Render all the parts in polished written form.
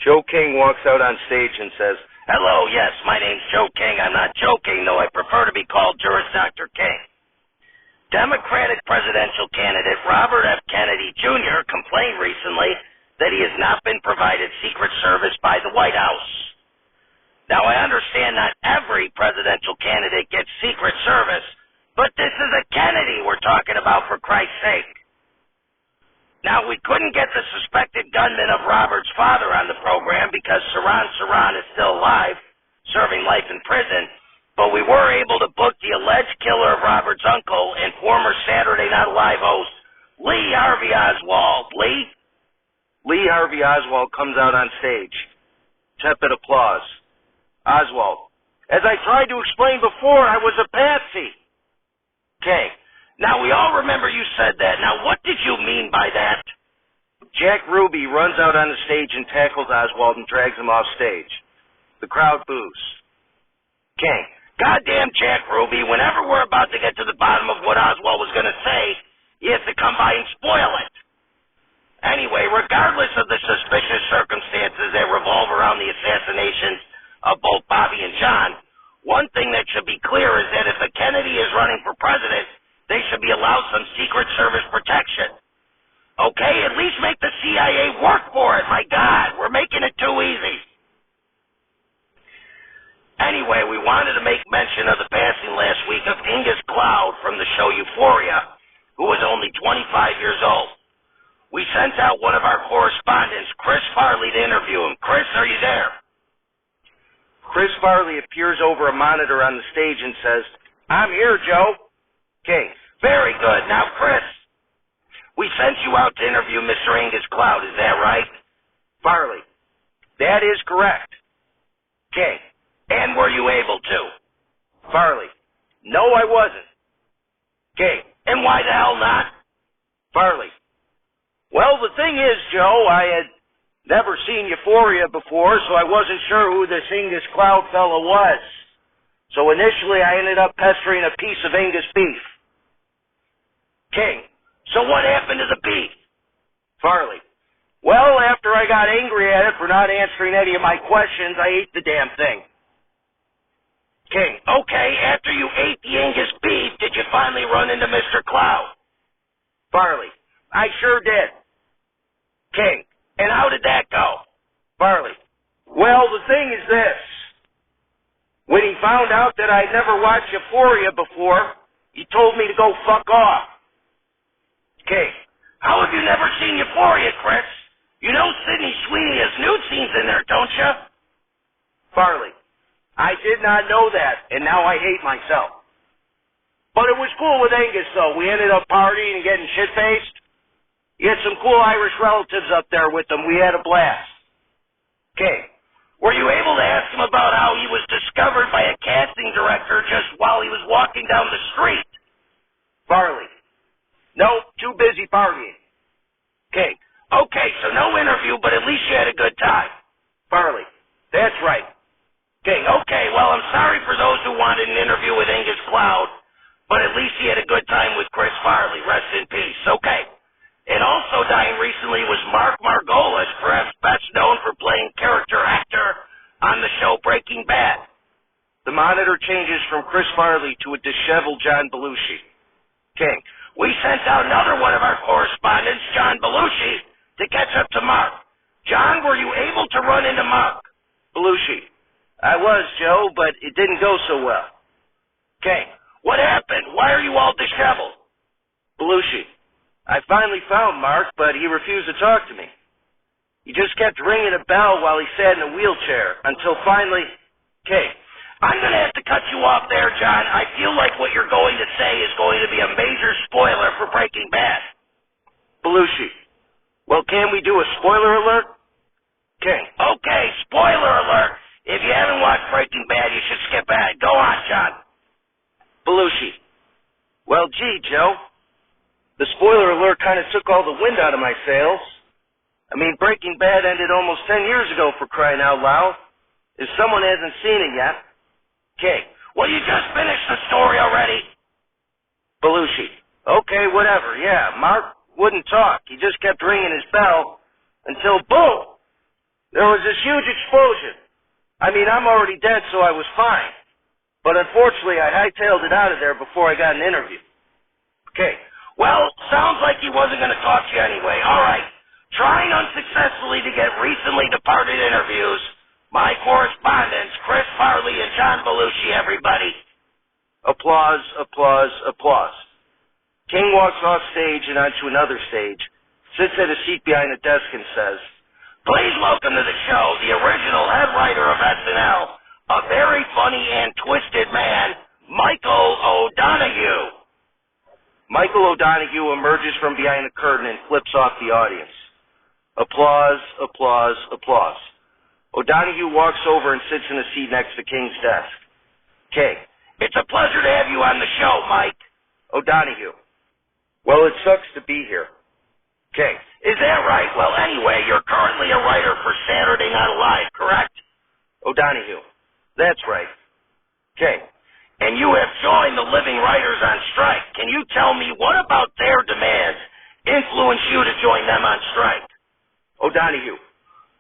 Joe King walks out on stage and says, "Hello, yes, my name's Joe King. I'm not joking, though I prefer to be called Juris Dr. King. Democratic presidential candidate Robert F. Kennedy Jr. complained recently that he has not been provided Secret Service by the White House. Now, I understand not every presidential candidate gets Secret Service, but this is a Kennedy we're talking about, for Christ's sake. Now, we couldn't get the suspected gunman of Robert's father on the program because Saran is still alive, serving life in prison, but we were able to book the alleged killer of Robert's uncle and former Saturday Night Live host, Lee Harvey Oswald. Lee Harvey Oswald comes out on stage. Tepid applause. Oswald: "As I tried to explain before, I was a patsy." King: "Now, we all remember you said that. Now, what did you mean by that?" Jack Ruby runs out on the stage and tackles Oswald and drags him off stage. The crowd boos. King: "Goddamn Jack Ruby, whenever we're about to get to the bottom of what Oswald was going to say, he has to come by and spoil it. Anyway, regardless of the suspicious circumstances that revolve around the assassinations of both Bobby and John, one thing that should be clear is that if a Kennedy is running for president, they should be allowed some Secret Service protection. Okay, at least make the CIA work for it. My God, we're making it too easy. Anyway, we wanted to make mention of the passing last week of Angus Cloud from the show Euphoria, who was only 25 years old. We sent out one of our correspondents, Chris Farley, to interview him. Chris, are you there? Chris Farley appears over a monitor on the stage and says, "I'm here, Joe." King: "Very good. Now, Chris, we sent you out to interview Mr. Angus Cloud, is that right?" Farley: "That is correct." King: "And were you able to?" Farley: "No, I wasn't." King: "And why the hell not?" Farley: "Well, the thing is, Joe, I had never seen Euphoria before, so I wasn't sure who this Angus Cloud fella was. So initially I ended up pestering a piece of Angus beef." King: "So what happened to the beef?" Farley: "Well, after I got angry at it for not answering any of my questions, I ate the damn thing." King: "Okay, after you ate the Angus beef, did you finally run into Mr. Cloud?" Farley: "I sure did." King: "And how did that go?" Farley: "Well, the thing is this. When he found out that I'd never watched Euphoria before, he told me to go fuck off." King: "How have you never seen Euphoria, Chris? You know Sydney Sweeney has nude scenes in there, don't you?" Farley: "I did not know that, and now I hate myself. But it was cool with Angus, though. We ended up partying and getting shit-faced. He had some cool Irish relatives up there with him. We had a blast." King: "Were you able to ask him about how he was discovered by a casting director just while he was walking down the street?" Farley: "Nope, too busy partying." King: "Okay, so no interview, but at least you had a good time." Farley: "That's right." King: "Okay, well, I'm sorry for those who wanted an interview with Angus Cloud, but at least he had a good time with Chris Farley. Rest in peace." Okay. And also dying recently was Mark Margolis, perhaps best known for playing character actor on the show Breaking Bad. The monitor changes from Chris Farley to a disheveled John Belushi. King: "We sent out another one of our correspondents, John Belushi, to catch up to Mark. John, were you able to run into Mark?" Belushi: "I was, Joe, but it didn't go so well." King: "What happened? Why are you all disheveled?" Belushi: "I finally found Mark, but he refused to talk to me. He just kept ringing a bell while he sat in a wheelchair, until finally..." King: "I'm going to have to cut you off there, John. I feel like what you're going to say is going to be a major spoiler for Breaking Bad." Belushi: "Well, can we do a spoiler alert?" King: "Okay, spoiler alert. If you haven't watched Breaking Bad, you should skip ahead. Go on, John." Belushi: "Well, gee, Joe, the spoiler alert kind of took all the wind out of my sails. I mean, Breaking Bad ended almost 10 years ago, for crying out loud. If someone hasn't seen it yet..." King: "Well, you just finished the story already." Belushi: "Okay, whatever. Yeah, Mark wouldn't talk. He just kept ringing his bell until, boom, There was this huge explosion. I mean, I'm already dead, so I was fine. But unfortunately, I hightailed it out of there before I got an interview. Okay. Well, sounds like he wasn't going to talk to you anyway. All right. Trying unsuccessfully to get recently departed interviews. My correspondents, Chris Farley and John Belushi, everybody. Applause, applause, applause. King walks off stage and onto another stage, sits at a seat behind a desk and says, "Please welcome to the show the original head writer of SNL, a very funny and twisted man, Michael O'Donoghue." Michael O'Donoghue emerges from behind the curtain and flips off the audience. Applause, applause, applause. O'Donoghue walks over and sits in a seat next to King's desk. "Okay, it's a pleasure to have you on the show, Mike." O'Donoghue: "Well, it sucks to be here." "Okay, is that right? Well, anyway, you're currently a writer for Saturday Night Live, correct?" O'Donoghue: "That's right." "Okay, and you have joined the Living Writers on Strike. Can you tell me what about their demands influenced you to join them on strike?" O'Donoghue: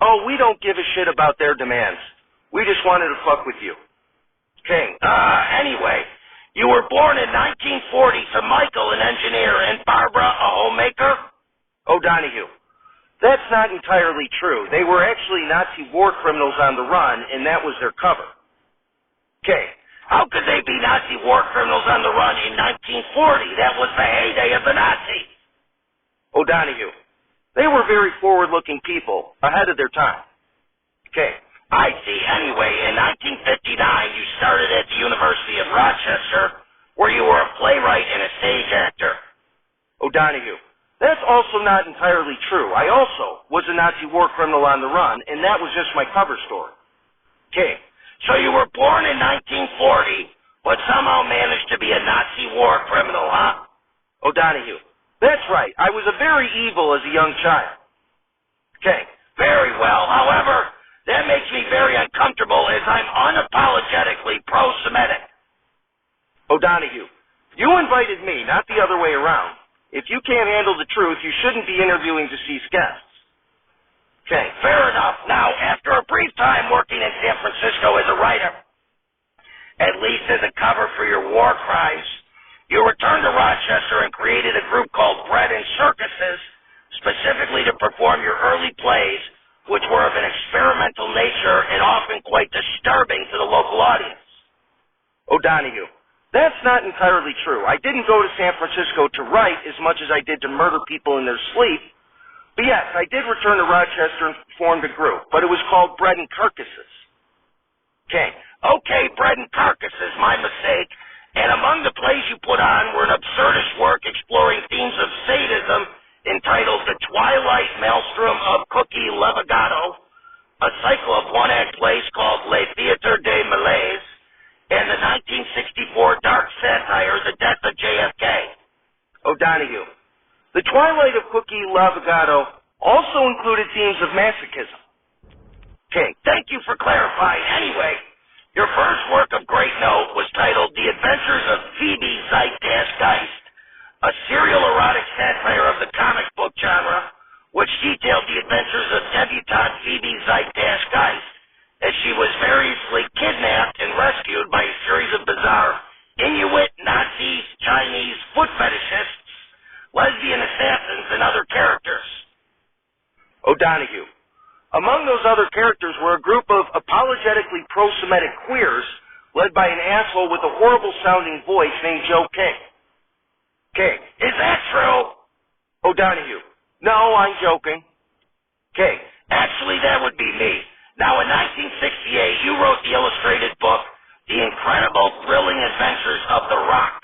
"Oh, we don't give a shit about their demands. We just wanted to fuck with you." King: Anyway, you were born in 1940 to Michael, an engineer, and Barbara, a homemaker?" O'Donoghue: "That's not entirely true. They were actually Nazi war criminals on the run, and that was their cover." Okay. How could they be Nazi war criminals on the run in 1940? That was the heyday of the Nazis. O'Donoghue: "They were very forward-looking people, ahead of their time." Okay. I see. Anyway, in 1959, you started at the University of Rochester, where you were a playwright and a stage actor. O'Donoghue: "That's also not entirely true. I also was a Nazi war criminal on the run, and that was just my cover story." Okay. So you were born in 1940, but somehow managed to be a Nazi war criminal, huh? O'Donoghue: "That's right. I was a very evil as a young child." Okay. Very well. However, that makes me very uncomfortable as I'm unapologetically pro-Semitic. O'Donoghue: "You invited me, not the other way around. If you can't handle the truth, you shouldn't be interviewing deceased guests." Okay, fair enough. Now, after a brief time working in San Francisco as a writer, at least as a cover for your war crimes, you returned to Rochester and created a group called Bread and Circuses, specifically to perform your early plays, which were of an experimental nature and often quite disturbing to the local audience. O'Donoghue: "That's not entirely true. I didn't go to San Francisco to write as much as I did to murder people in their sleep. But yes, I did return to Rochester and formed a group, but it was called Bread and Carcasses." Okay. Okay, Bread and Carcasses, my mistake. And among the plays you put on were an absurdist work exploring themes of sadism entitled The Twilight Maelstrom of Cookie Levigato, a cycle of one-act plays called Les Theatres de Malaise, and the 1964 dark satire The Death of JFK. O'Donoghue: "The Twilight of Cookie Levigato also included themes of masochism." Okay, thank you for clarifying. Anyway, your first work of great note was titled The Adventures of Phoebe Zeitgeist, a serial erotic satire of the comic book genre, which detailed the adventures of debutante Phoebe Zeitgeist as she was variously kidnapped and rescued by a series of bizarre Inuit, Nazis, Chinese, foot fetishists, lesbian assassins, and other characters. O'Donoghue: "Among those other characters were a group of apologetically pro-Semitic queers led by an asshole with a horrible-sounding voice named Joe King." Okay. Is that true? O'Donoghue: "No, I'm joking." Okay. Actually, that would be me. Now, in 1968, you wrote the illustrated book, The Incredible Thrilling Adventures of the Rock.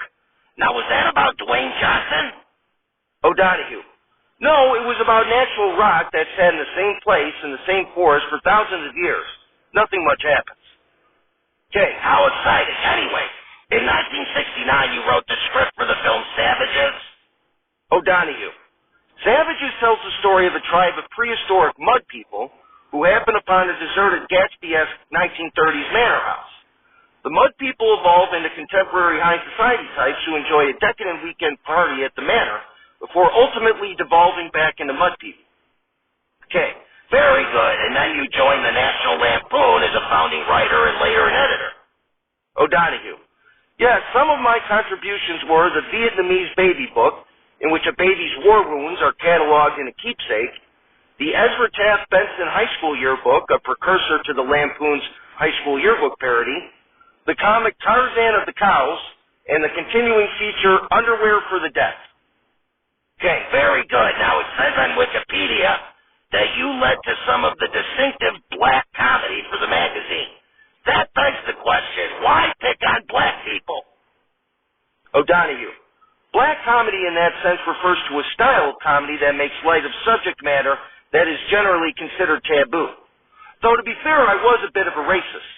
Now, was that about Dwayne Johnson? O'Donoghue: "No, it was about natural rock that sat in the same place in the same forest for thousands of years. Nothing much happens." Okay, how exciting. Anyway, in 1969 you wrote the script for the film Savages. O'Donoghue: "Savages tells the story of a tribe of prehistoric mud people who happen upon a deserted Gatsby-esque 1930s manor house. The mud people evolve into contemporary high society types who enjoy a decadent weekend party at the manor before ultimately devolving back into mud people." Okay, very good. And then you joined Some of my contributions were the Vietnamese baby book, in which a baby's war wounds are cataloged in a keepsake, the Ezra Taft Benson High School Yearbook, a precursor to the Lampoon's High School Yearbook parody, the comic Tarzan of the Cows, and the continuing feature Underwear for the Deaf. Okay, very good. Now it says on Wikipedia that you led to some of the distinctive black comedy for the magazine. That begs the question, why pick on black people? O'Donoghue. Black comedy in that sense refers to a style of comedy that makes light of subject matter that is generally considered taboo. Though to be fair, I was a bit of a racist.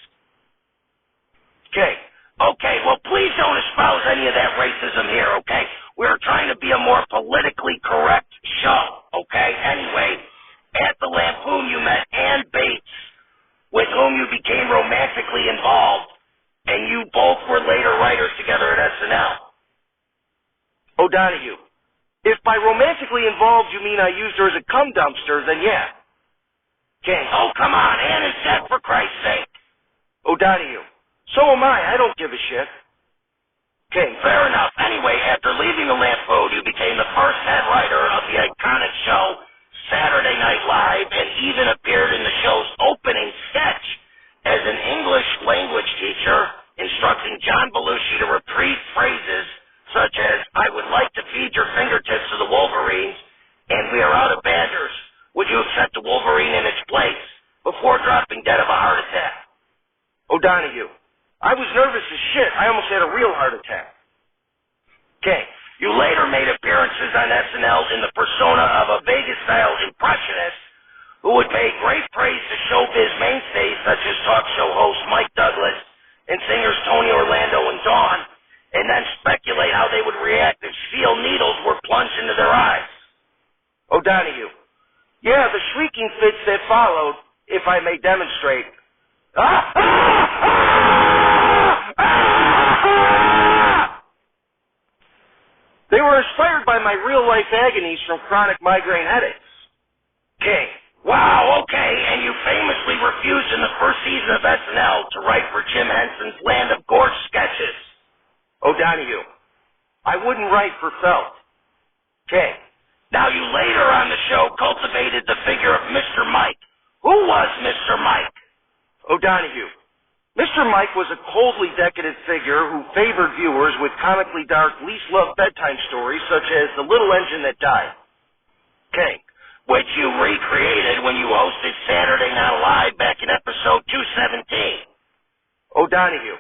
Okay, well please don't espouse any of that racism here, okay? We're trying to be a more politically correct show, okay? Anyway, at the Lampoon you met Ann Bates, with whom you became romantically involved, and you both were later writers together at SNL. O'Donoghue. If by romantically involved you mean I used her as a cum dumpster, then yeah. King. Oh, come on, Ann is dead for Christ's sake. O'Donoghue. So am I don't give a shit. King. Fair enough. Anyway, after leaving the Lampoon, you became the first head writer of the iconic show Saturday Night Live, and even appeared in the show's opening sketch as an English language teacher instructing John Belushi to repeat phrases such as, I would like to feed your fingertips to the Wolverines, and we are out of Badgers. Would you accept a Wolverine in its place? Before dropping dead of a heart attack. O'Donoghue. I was nervous as shit. I almost had a real heart attack. Okay. You later made appearances on SNL in the persona of a Vegas-style impressionist who would pay great praise to showbiz mainstays such as talk show host Mike Douglas and singers Tony Orlando and Dawn, and then speculate how they would react if steel needles were plunged into their eyes. O'Donoghue. Yeah, the shrieking fits that followed, if I may demonstrate. They were inspired by my real-life agonies from chronic migraine headaches. King. Wow, okay, and you famously refused in the first season of SNL to write for Jim Henson's Land of Gorge sketches. O'Donoghue. I wouldn't write for Felt. Okay. Now you later on the show cultivated the figure of Mr. Mike. Who was Mr. Mike? O'Donoghue. Mr. Mike was a coldly decadent figure who favored viewers with comically dark, least-loved bedtime stories such as The Little Engine That Died. Okay. Which you recreated when you hosted Saturday Night Live back in episode 217. O'Donoghue.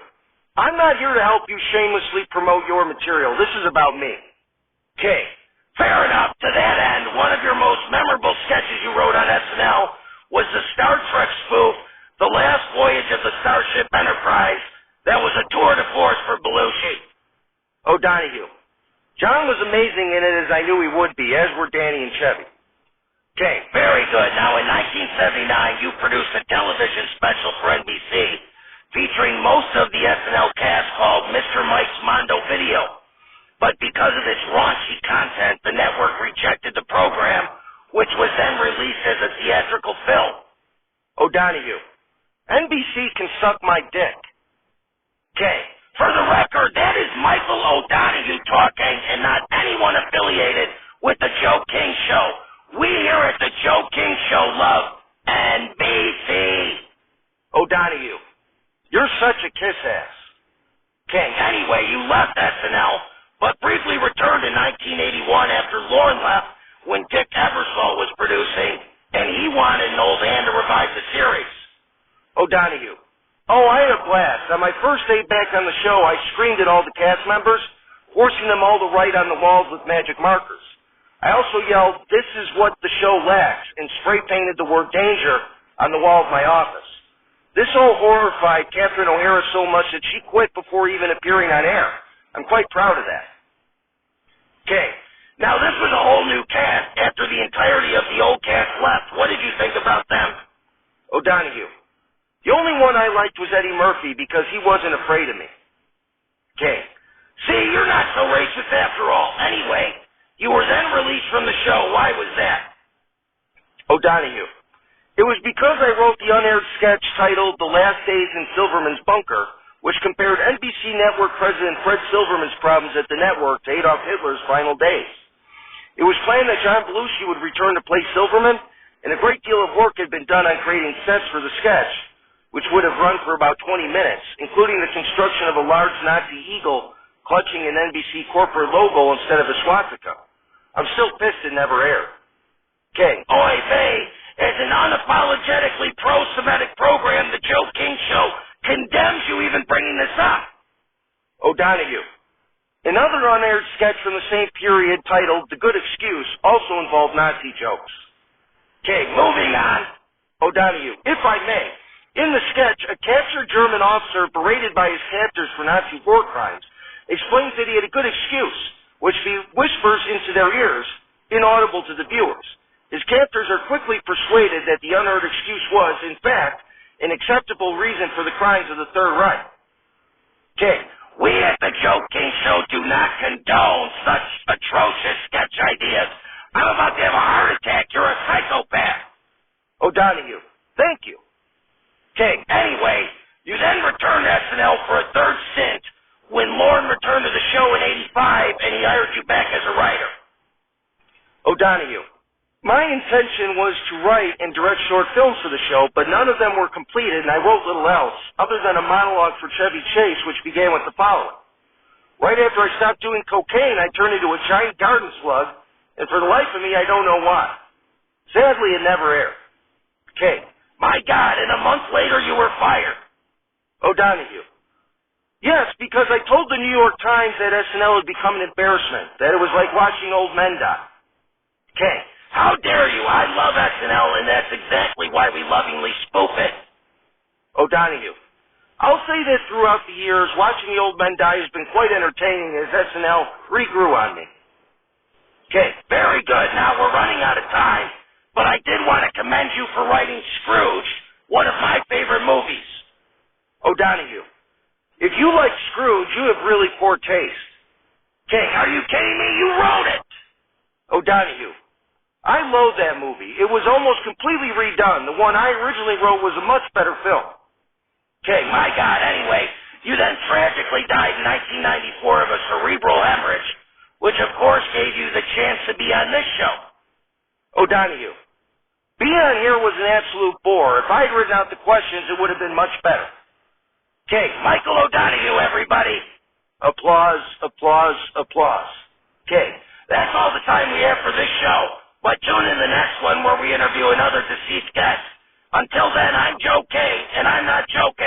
I'm not here to help you shamelessly promote your material. This is about me. Okay. Fair enough. To that end, one of your most memorable sketches you wrote on SNL was the Star Trek spoof, The Last Voyage of the Starship Enterprise, that was a tour de force for Belushi. O'Donoghue. John was amazing in it, as I knew he would be, as were Danny and Chevy. Okay, very good. Now, in 1979, you produced a television special for NBC featuring most of the SNL cast called Mr. Mike's Mondo Video. But because of its raunchy content, the network rejected the program, which was then released as a theatrical film. O'Donoghue. NBC can suck my dick. Okay. For the record, that is Michael O'Donoghue talking and not anyone affiliated with The Joe King Show. We here at The Joe King Show love NBC. O'Donoghue. You're such a kiss-ass. King. Anyway, you left SNL, but briefly returned in 1981 after Lorne left when Dick Ebersol was producing, and he wanted Noel Dann to revive the series. O'Donoghue. Oh, I had a blast. On my first day back on the show, I screamed at all the cast members, forcing them all to write on the walls with magic markers. I also yelled, "This is what the show lacks," and spray-painted the word danger on the wall of my office. This all horrified Catherine O'Hara so much that she quit before even appearing on air. I'm quite proud of that. Okay. Now, this was a whole new cast after the entirety of the old cast left. What did you think about them? O'Donoghue. The only one I liked was Eddie Murphy because he wasn't afraid of me. Okay. See, you're not so racist after all. Anyway, you were then released from the show. Why was that? O'Donoghue. It was because I wrote the unaired sketch titled The Last Days in Silverman's Bunker, which compared NBC network president Fred Silverman's problems at the network to Adolf Hitler's final days. It was planned that John Belushi would return to play Silverman, and a great deal of work had been done on creating sets for the sketch, which would have run for about 20 minutes, including the construction of a large Nazi eagle clutching an NBC corporate logo instead of a swastika. I'm still pissed it never aired. King. Oy vey, as an unapologetically pro-Semitic program, the Joe King Show condemns you even bringing this up. O'Donoghue. Another unaired sketch from the same period titled The Good Excuse also involved Nazi jokes. King. Moving on. O'Donoghue. If I may, in the sketch, a captured German officer berated by his captors for Nazi war crimes explains that he had a good excuse, which he whispers into their ears, inaudible to the viewers. His captors are quickly persuaded that the unearned excuse was, in fact, an acceptable reason for the crimes of the Third Reich. King. We at the Joe King Show do not condone such atrocious sketch ideas. I'm about to have a heart attack. You're a psychopath. O'Donoghue. Thank you. King. Anyway, you then returned to SNL for a third stint when Lorne returned to the show in '85 and he hired you back as a writer. O'Donoghue. My intention was to write and direct short films for the show, but none of them were completed, and I wrote little else, other than a monologue for Chevy Chase, which began with the following. Right after I stopped doing cocaine, I turned into a giant garden slug, and for the life of me, I don't know why. Sadly, it never aired. King. My God, and a month later you were fired. O'Donoghue. Yes, because I told the New York Times that SNL had become an embarrassment, that it was like watching old men die. King. How dare you? I love SNL, and that's exactly why we lovingly spoof it. O'Donoghue. I'll say that throughout the years, watching the old men die has been quite entertaining as SNL regrew on me. Okay, very good. Now we're running out of time, but I did want to commend you for writing Scrooge, one of my favorite movies. O'Donoghue. If you like Scrooge, you have really poor taste. King, are you kidding me? You wrote it. O'Donoghue. I loathe that movie. It was almost completely redone. The one I originally wrote was a much better film. Okay, my God, anyway, you then tragically died in 1994 of a cerebral hemorrhage, which of course gave you the chance to be on this show. O'Donoghue. Being on here was an absolute bore. If I had written out the questions, it would have been much better. Okay, Michael O'Donoghue, everybody. Applause, applause, applause. Okay, that's all the time we have for this show. But tune in the next one where we interview another deceased guest. Until then, I'm Joe King, and I'm not joking.